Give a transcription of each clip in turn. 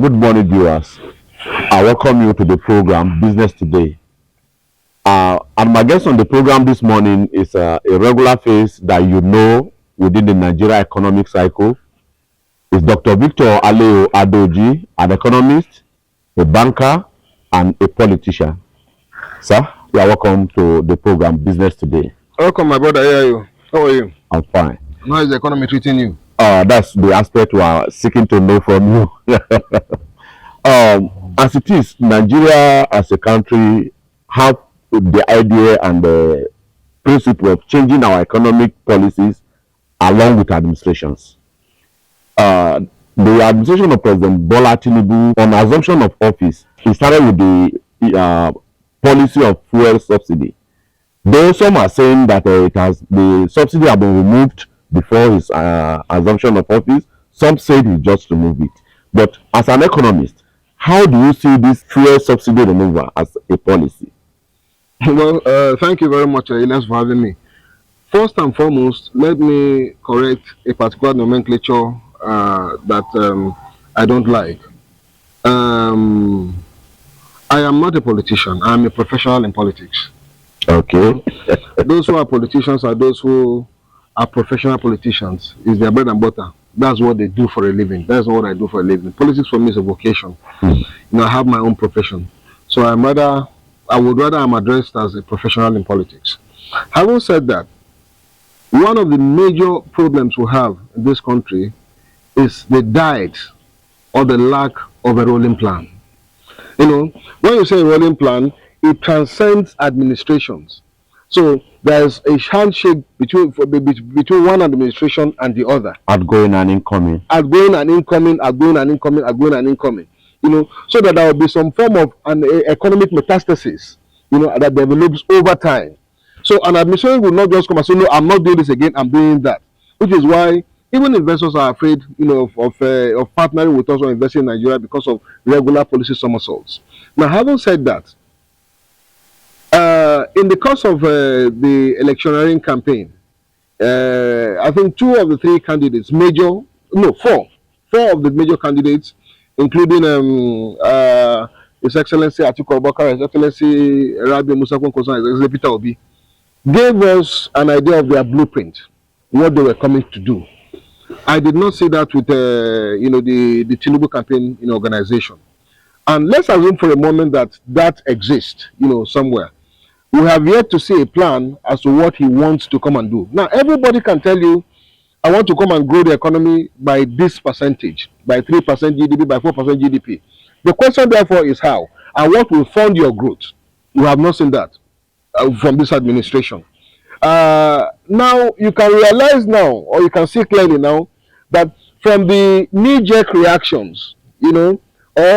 Good morning, viewers. I welcome you to the program Business Today. And my guest on the program this morning is a regular face that you know within the Nigeria economic cycle. Is Dr. Victor Alewo Adoji, an economist, a banker, and a politician. Sir, you are welcome to the program Business Today. Welcome, my brother. How are you? How are you? I'm fine. How is the economy treating you? That's the aspect we are seeking to know from you. As it is, Nigeria as a country have the idea and the principle of changing our economic policies along with administrations. The administration of President Bola Tinubu, on assumption of office, he started with the policy of fuel subsidy. Though some are saying that the subsidy has been removed before his assumption of office, some say he just removed it. But as an economist, how do you see this fuel subsidy removal as a policy? Well, thank you very much, Elias, for having me. First and foremost, let me correct a particular nomenclature that I don't like. I am not a politician. I am a professional in politics. Okay. Those who are politicians are those who are professional politicians. It's their bread and butter. That's what they do for a living. That's not what I do for a living. Politics for me is a vocation. I have my own profession. So I would rather I'm addressed as a professional in politics. Having said that, one of the major problems we have in this country is the diet or the lack of a rolling plan. When you say rolling plan, it transcends administrations. So there's a handshake between one administration and the other. Outgoing and incoming. Outgoing and incoming, outgoing and incoming, outgoing and incoming. So that there will be some form of an economic metastasis, that develops over time. So an administration will not just come and say, no, I'm not doing this again, I'm doing that. Which is why even investors are afraid, of partnering with us or investing in Nigeria because of regular policy somersaults. Now, having said that, in the course of the electioneering campaign, I think four of the major candidates, including His Excellency Atiku Abubakar, His Excellency Rabi Musa Kwankwaso, His Excellency Peter Obi, gave us an idea of their blueprint, what they were coming to do. I did not see that with the Tinubu campaign organization. And let's assume for a moment that exists, somewhere. We have yet to see a plan as to what he wants to come and do. Now, everybody can tell you, I want to come and grow the economy by this percentage, by 3% GDP, by 4% GDP. The question, therefore, is how and what will fund your growth. We have not seen that from this administration. Now, you can realize now, or you can see clearly now, that from the knee-jerk reactions, or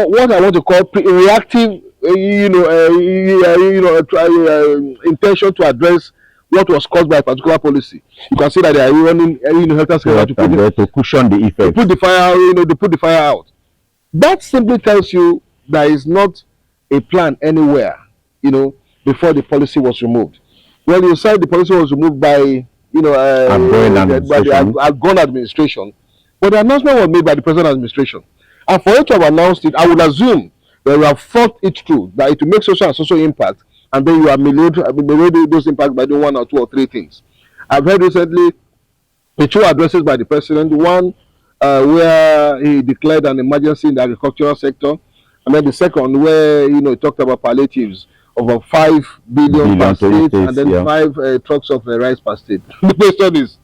what I want to call reactive intention to address what was caused by a particular policy. You can see that they are running to cushion the effect. To put the fire, to put the fire out. That simply tells you there is not a plan anywhere, before the policy was removed. Well, you said the policy was removed by, the outgoing administration, but the announcement was made by the present administration. And for it to have announced it, I would assume that you have thought it through, that it will make social and social impact, and then you have meliorated those impacts by doing 1 or 2 or 3 things. I've heard recently the 2 addresses by the president, one where he declared an emergency in the agricultural sector, and then the second where he talked about palliatives of 5 billion per state, and then 5 trucks of rice per state. The question is,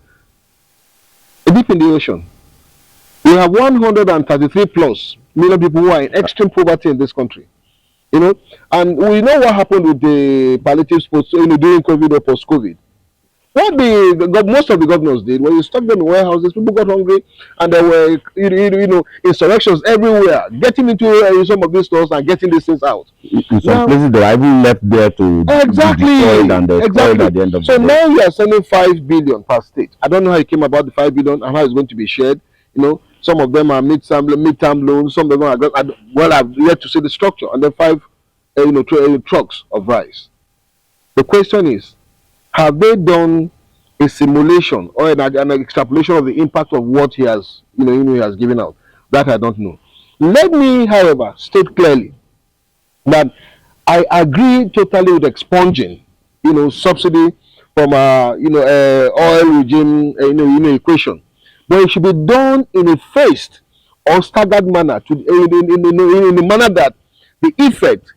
deep in the ocean, we have 133 plus million people who are in extreme poverty in this country. And we know what happened with the palliatives during COVID or post-COVID. What most of the governors did, when you stuck them in warehouses, people got hungry, and there were insurrections everywhere, getting into some of these stores and getting these things out. In some places, they are even left there to exactly. Be destroyed, and they're destroyed at the end of the day. So now you are sending 5 billion per state. I don't know how it came about the 5 billion and how it's going to be shared. Some of them are mid-term loans. Some of them are I've yet to see the structure, and then 5 trucks of rice. The question is, have they done a simulation or an extrapolation of the impact of what he has, he has given out? That I don't know. Let me, however, state clearly that I agree totally with expunging, subsidy from oil regime, equation, but it should be done in a phased or staggered manner, in a manner that the effect,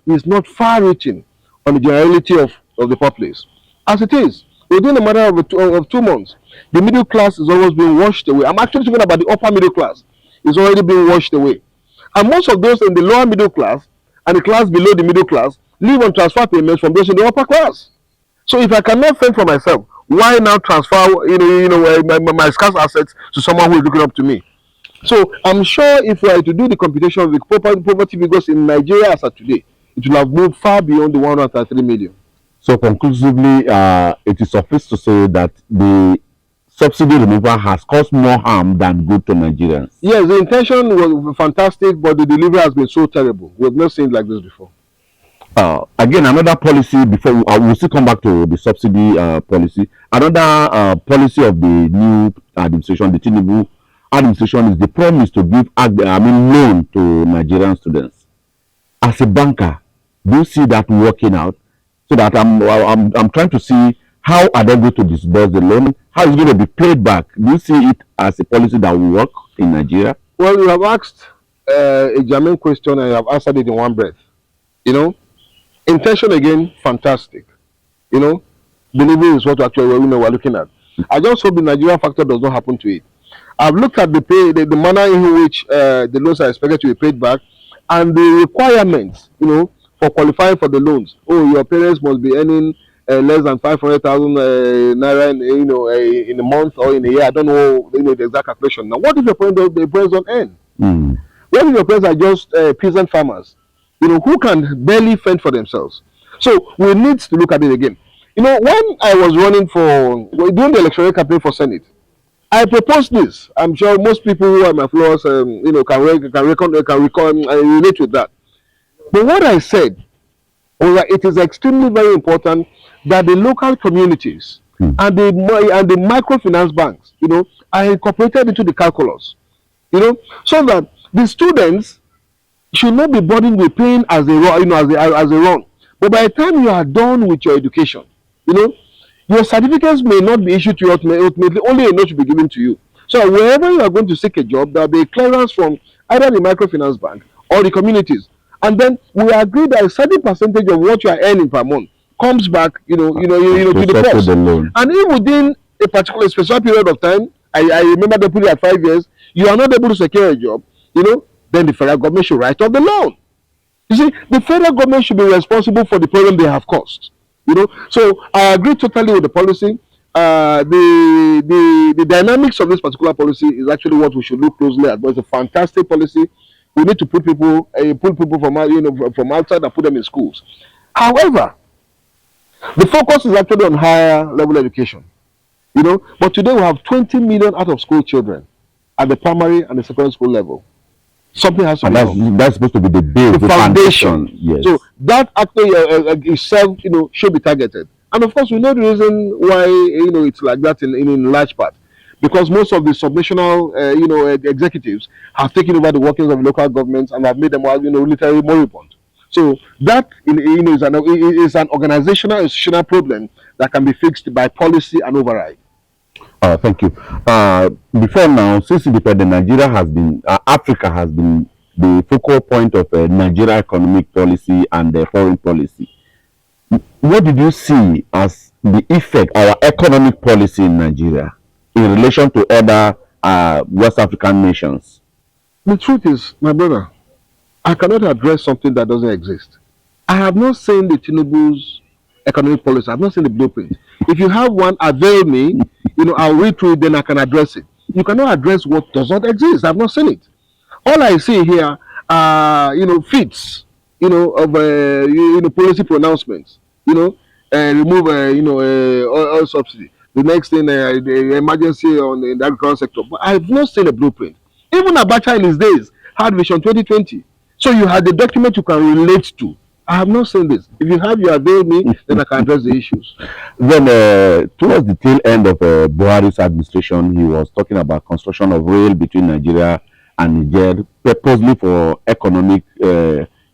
is not far-reaching on the generality of the populace. As it is, within a matter of 2 months, the middle class is almost being washed away. I'm actually talking about the upper middle class. Is already being washed away. And most of those in the lower middle class and the class below the middle class live on transfer payments from those in the upper class. So if I cannot fend for myself, why now transfer my scarce assets to someone who is looking up to me? So I'm sure if we are to do the computation of the poverty figures in Nigeria as of today, it will have moved far beyond the 133 million. So conclusively, it is suffice to say that the subsidy removal has caused more harm than good to Nigerians. Yes, the intention was fantastic, but the delivery has been so terrible. We have not seen it like this before. Again, another policy before we'll still come back to the subsidy policy. Another policy of the new administration, the Tinubu administration, is the promise to give loan to Nigerian students. As a banker, do you see that working out? So that I'm trying to see how are they going to disburse the loan? How is it going to be paid back? Do you see it as a policy that will work in Nigeria? Well, you have asked a germane question and you have answered it in one breath. Intention again, fantastic. Delivery is what actually we're looking at. I just hope the Nigerian factor does not happen to it. I've looked at the manner in which the loans are expected to be paid back and the requirements, for qualifying for the loans. Oh, your parents must be earning less than 500,000 naira in a month or in a year. I don't know, the exact calculation. Now, what if your parents don't earn? What if your parents are just peasant farmers? Who can barely fend for themselves? So we need to look at it again. When I was running during the electoral campaign for Senate, I proposed this. I'm sure most people who are my followers, can relate with that. But what I said was that it is extremely very important that the local communities and the microfinance banks, are incorporated into the calculus, so that the students should not be burdened with paying as a run. But by the time you are done with your education, your certificates may not be issued to you ultimately, only a note will be given to you. So wherever you are going to seek a job, there will be a clearance from either the microfinance bank or the communities. And then we agree that a certain percentage of what you are earning per month comes back, to the cost. And if within a particular specific period of time, I remember they put it at 5 years, you are not able to secure a job, then the federal government should write off the loan. You see, the federal government should be responsible for the problem they have caused. So I agree totally with the policy. The dynamics of this particular policy is actually what we should look closely at. But it's a fantastic policy. We need to pull people from outside and put them in schools. However, the focus is actually on higher level education. But today we have 20 million out of school children at the primary and the secondary school level. Something has to be done. That's supposed to be the base, the foundation. Yes. So that actually itself, should be targeted. And of course, we know the reason why it's like that in large part, because most of the subnational executives have taken over the workings of local governments and have made them literally moribund. So that is an organizational institutional problem that can be fixed by policy and override. Thank you. Before now, since independent, Africa has been the focal point of Nigeria economic policy and foreign policy. What did you see as the effect our economic policy in Nigeria in relation to other West African nations? The truth is, my brother, I cannot address something that doesn't exist. I have not seen the Tinubu's economic policy. I have not seen the blueprint. If you have one, avail me. I'll read through it, then I can address it. You cannot address what does not exist. I've not seen it. All I see here are, feats, of, policy pronouncements, remove, oil subsidy. The next thing, the emergency on the agricultural sector. But I have not seen a blueprint. Even Abacha in his days had Vision 2020. So you had the document you can relate to. I have not seen this. If you have, you avail me, then I can address the issues. Then, towards the tail end of Buhari's administration, he was talking about construction of rail between Nigeria and Niger, purposely for economic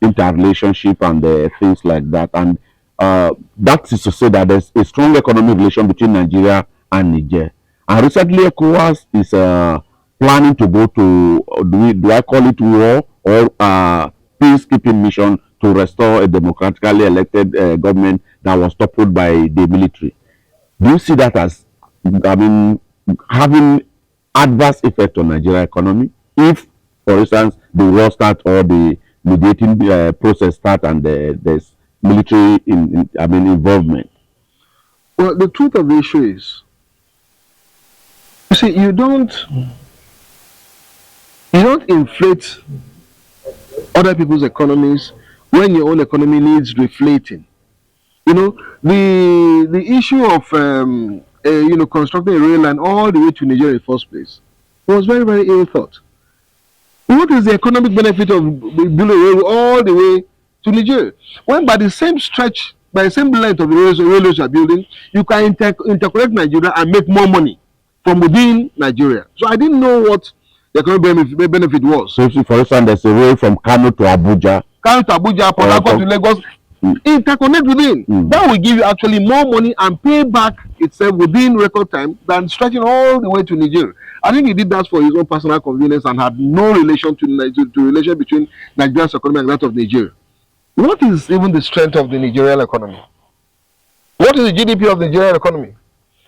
interrelationship and things like that. And that is to say that there's a strong economic relation between Nigeria and Niger. And recently, ECOWAS is planning to go to, do I call it war or peacekeeping mission to restore a democratically elected government that was toppled by the military. Do you see that as, I mean, having adverse effect on Nigeria economy if, for instance, the war start or the mediating process start and there's military involvement? Well, the truth of the issue is, you see, you don't inflate other people's economies when your own economy needs reflating. You know, the issue of constructing a rail line all the way to Nigeria in the first place was very, very ill thought. What is the economic benefit of building a railway all the way to Nigeria? When by the same stretch, by the same length of the railways you are building, you can interconnect Nigeria and make more money from within Nigeria. So I didn't know what the economic benefit was. So, for instance, there's a rail from Kano to Abuja. Port Harcourt to Lagos. Interconnect within. That will give you actually more money and pay back itself within record time than stretching all the way to Nigeria. I think he did that for his own personal convenience and had no relation to relation between Nigeria's economy and that of Nigeria. What is even the strength of the Nigerian economy? What is the GDP of the Nigerian economy?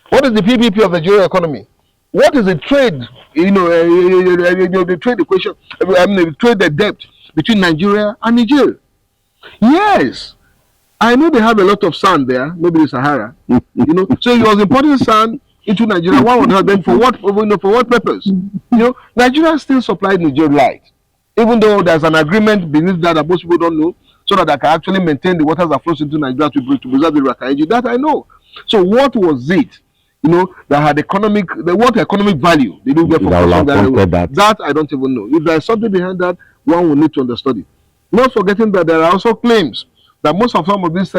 What is the PPP of the Nigerian economy? What is the trade? The trade equation. The trade debt between Nigeria and Nigeria. Yes, I know they have a lot of sand there, maybe the Sahara. So he was importing sand into Nigeria. One would have been for what purpose? Nigeria still supplied Nigeria light, even though there's an agreement beneath that most people don't know, so that they can actually maintain the waters that flows into Nigeria to preserve the Rakaiji. That I know. So what was it? That had what economic value they do get from that I don't even know. If there's something behind that, one will need to understudy. Not forgetting that there are also claims that most of some of these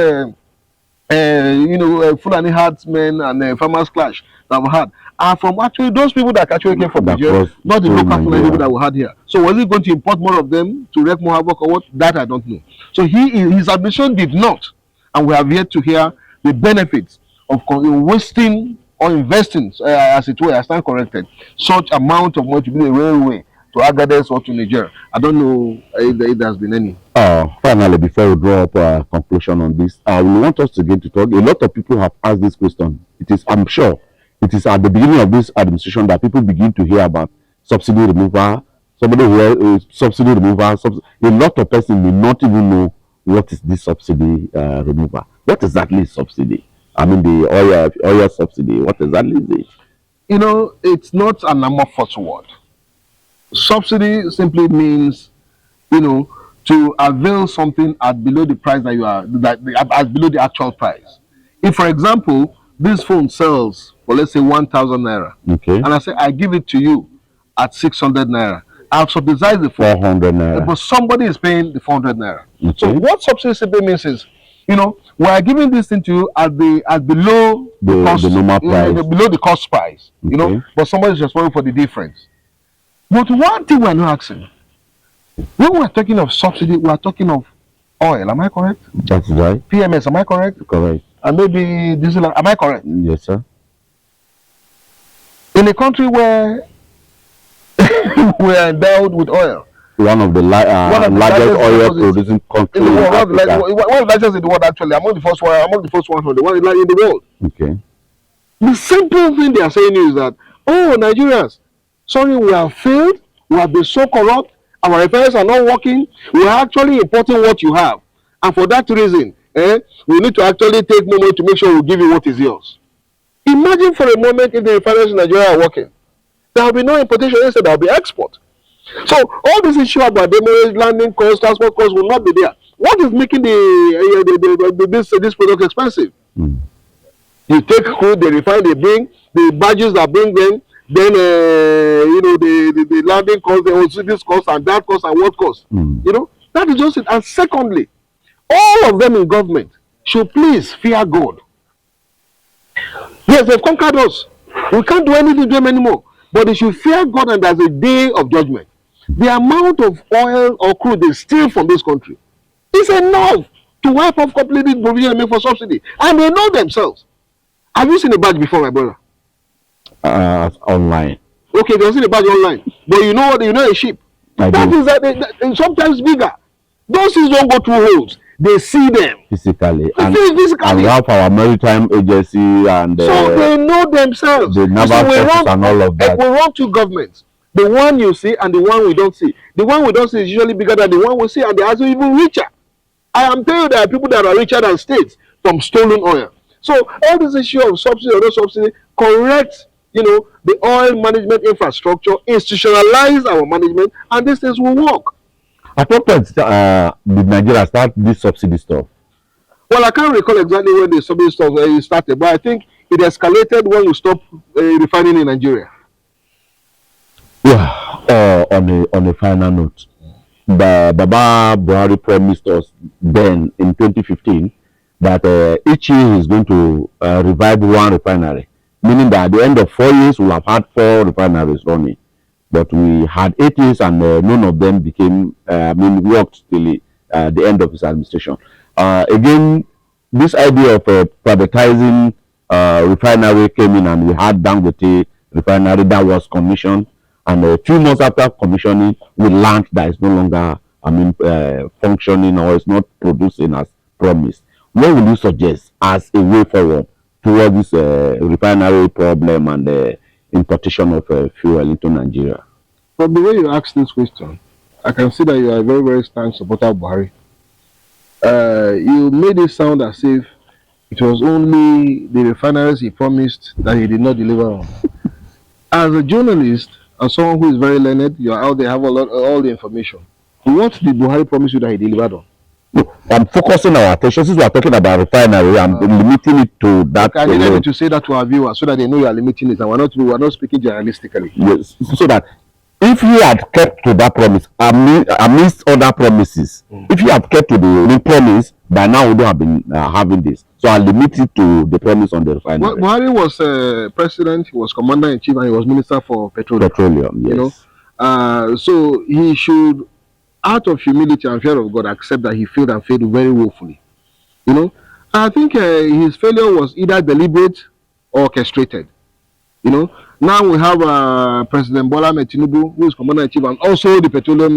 Fulani herdsmen and farmers clash that we had are from actually those people that actually came from Nigeria, not the local Fulani people that we had here. So was he going to import more of them to wreak more havoc or what? That I don't know. So his admission did not, and we have yet to hear the benefits of wasting or investing, as it were, I stand corrected, such amount of money to build a railway to Agadez or to Niger. I don't know if there has been any. Finally, before we draw up a conclusion on this, we want us to get to talk. A lot of people have asked this question. I'm sure, it is at the beginning of this administration that people begin to hear about subsidy removal. Somebody who subsidy removal. A lot of persons may not even know what is this subsidy removal. What exactly is subsidy? I mean, the oil subsidy. What exactly is it? It's not an amorphous word. Subsidy simply means, to avail something at below the price that you are, at below the actual price. If, for example, this phone sells for, let's say, 1,000 naira, okay, and I say I give it to you at 600 naira, I've subsidized the phone, 400 naira, but somebody is paying the 400 naira. Okay. So what subsidy simply means is, we are giving this thing to you at below the cost, normal price, below the cost price, okay, but somebody is responsible for the difference. But one thing we are not asking, when we are talking of subsidy, we are talking of oil. Am I correct? That's right. PMS. Am I correct? Correct. And maybe diesel. Am I correct? Yes, sir. In a country where we are endowed with oil, one of the largest oil producing countries in the world, one of the largest in the world. Actually, among the first 100, one in the world. Okay. The simple thing they are saying is that, Nigerians, sorry, we have failed. We have been so corrupt. Our refineries are not working. We are actually importing what you have, and for that reason, we need to actually take money to make sure we give you what is yours. Imagine for a moment if the refineries in Nigeria are working. There will be no importation, instead there will be export. So all this issue about demurrage, landing costs, transport costs will not be there. What is making this product expensive? You take crude, they refine, they bring the barges that bring them. Then the landing costs, the also this cost and that cost and what cost. That is just it. And secondly, all of them in government should please fear God. Yes, they've conquered us. We can't do anything to them anymore. But they should fear God, and there's a day of judgment. The amount of oil or crude they steal from this country is enough to wipe off completely provision made for subsidy. And they know themselves. Have you seen a badge before, my brother? Online. Okay, they've seen a badge online. But you know what? You know a ship. I That do. is that sometimes bigger. Those things don't go through holes. They see them. Physically. They And, see it physically. and we have our maritime agency and So they know themselves. the naval forces and all of that. We run two governments. The one you see and the one we don't see. The one we don't see is usually bigger than the one we see, and they're also even richer. I am telling you, there are people that are richer than states from stolen oil. So all this issue of subsidy or no subsidy, correct, the oil management infrastructure, institutionalize our management, and these things will work. At what point did Nigeria start this subsidy stuff? Well, I can't recall exactly when the subsidy stuff started, but I think it escalated when we stopped refining in Nigeria. Yeah, on a final note, Baba Buhari promised us then in 2015 that each year he's going to revive one refinery, meaning that at the end of 4 years we'll have had 4 refineries running. But we had 8 years and none of them became, worked till the end of his administration. Again, this idea of privatizing refinery came in, and we had Dangote refinery that was commissioned. And a few months after commissioning, we learned that it's no longer, functioning, or it's not producing as promised. What will you suggest as a way forward towards this refinery problem and the importation of fuel into Nigeria? From the way you asked this question, I can see that you are a very, very strong supporter of Buhari. You made it sound as if it was only the refineries he promised that he did not deliver on. As a journalist and someone who is very learned, you are out there, have all the information. What did Buhari promise you that he delivered on? I'm focusing our attention, since we are talking about refinery, I'm limiting it to that. I needed to say that to our viewers so that they know you are limiting it, and we're not speaking journalistically. Yes, so that if he had kept to that promise, amidst other promises, if he had kept to the promise, by now we don't have been having this. So I limit it to the promise on the refinery. Well, Buhari was president, he was commander-in-chief, and he was minister for petroleum. Yes. So he should, out of humility and fear of God, accept that he failed and failed very woefully. I think his failure was either deliberate or orchestrated. Now we have President Buhari Tinubu, who is commander-in-chief and also the petroleum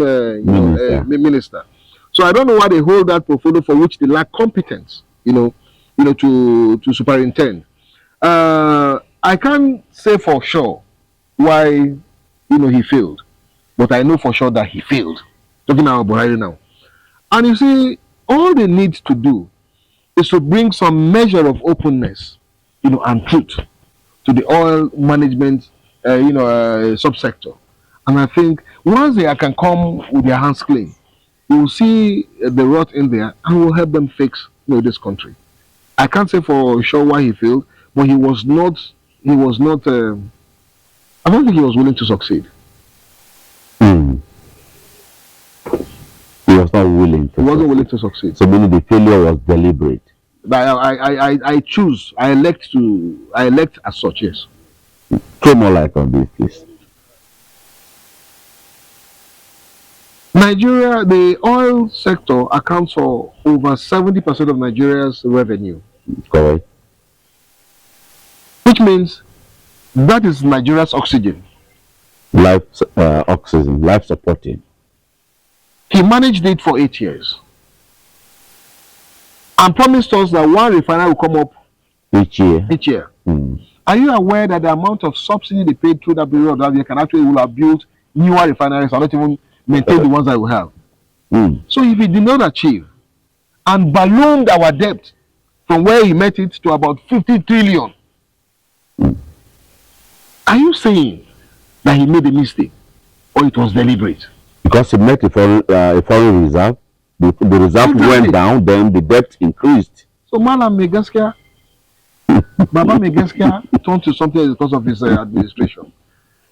minister. So I don't know why they hold that portfolio for which they lack competence, to superintend. I can't say for sure why, he failed, but I know for sure that he failed. Talking about Buhari now. And you see, all they need to do is to bring some measure of openness, and truth to the oil management, subsector. And I think once they can come with their hands clean, you will see the rot in there and will help them fix, this country. I can't say for sure why he failed, but he was not, I don't think he was willing to succeed. He was not willing to. He wasn't willing to succeed. So meaning the failure was deliberate. I elect as such, yes. Throw more light on this, please. Nigeria, the oil sector accounts for over 70% of Nigeria's revenue. Correct. Which means that is Nigeria's oxygen. Oxygen, life supporting. He managed it for 8 years and promised us that one refinery will come up each year. Are you aware that the amount of subsidy they paid through that period that they can actually will have built newer refineries and not even maintain the ones that we have? So if he did not achieve and ballooned our debt from where he met it to about 50 trillion, are you saying that he made a mistake or it was deliberate? Because he met a foreign reserve, the reserve went down, then the debt increased. So Malam Megaskia, Baba Megaskia turned to something because of his administration.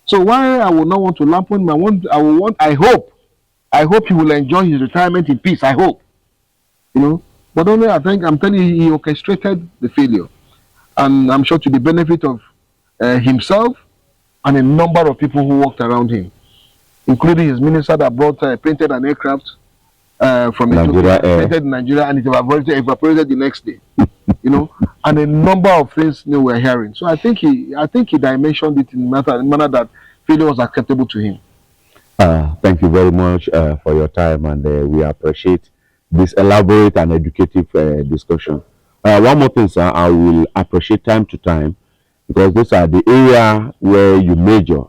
So why I would not want to lampoon him, I hope he will enjoy his retirement in peace. I hope, But only I'm telling you, he orchestrated the failure, and I'm sure to the benefit of himself and a number of people who worked around him. including his minister that brought painted an aircraft from Nigeria Ethiopia, painted in Nigeria, and it evaporated the next day. And a number of things we're hearing. So I think he dimensioned it in a manner that failure was acceptable to him. Thank you very much for your time, and we appreciate this elaborate and educative discussion. One more thing, sir, I will appreciate time to time, because those are the area where you major,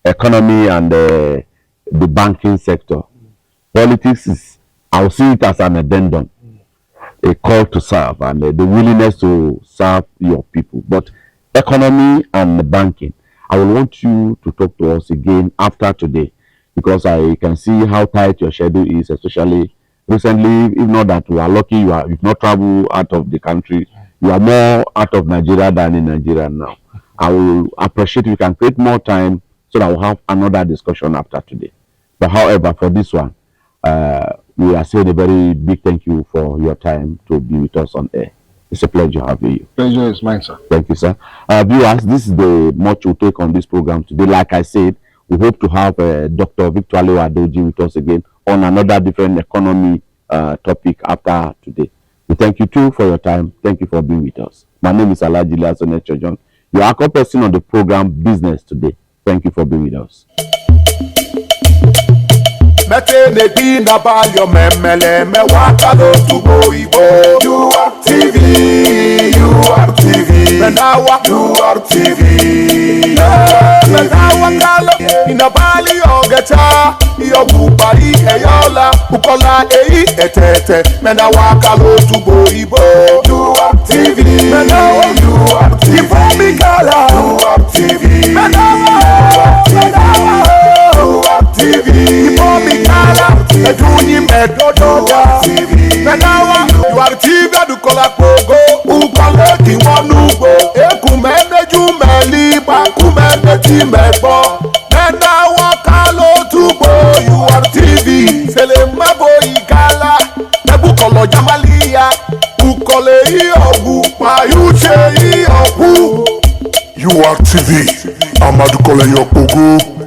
economy and the banking sector. Politics is, I'll see it as an addendum, a call to serve, and the willingness to serve your people. But economy and banking, I will want you to talk to us again after today, because I can see how tight your schedule is, especially recently. If not that we are lucky, you've not traveled out of the country. You are more out of Nigeria than in Nigeria now. I will appreciate if you can create more time so that we'll have another discussion after today. But however, for this one, we are saying a very big thank you for your time to be with us on air. It's a pleasure having you. Pleasure is mine, sir. Thank you, sir. Viewers, this is the much we'll take on this program today. Like I said, we hope to have Dr. Victor Alewo Adoji with us again on another different economy topic after today. We thank you too for your time. Thank you for being with us. My name is Alhaji Lasonet Chojon. You are a person on the program Business Today. Thank you for being with us. Mete nebi na balyo memele me wakalo tubo ibo. You are TV, you are TV. Menawa, you are TV. Menawa kalo ina bali ogeta. Iyo bubari eyola ukola etete. Menawa kalo tubo ibo. You are TV, menawa, you are TV. Ibo mikala, you are TV. Menawa, menawa. TV, Ibo Mikala, Eduni Medodoga, Menawa, you are TV, Dukola Pogo, Ukale Kiwanugo, Ekumene Jumeli, Bakumene Timebo, Menawa Kalo Tubo, you are TV, Selemabo Igala, Nebukolo Jamalia, Ukole Iogu, Mayuche Iogu. You are TV, Amadukole Yopogo.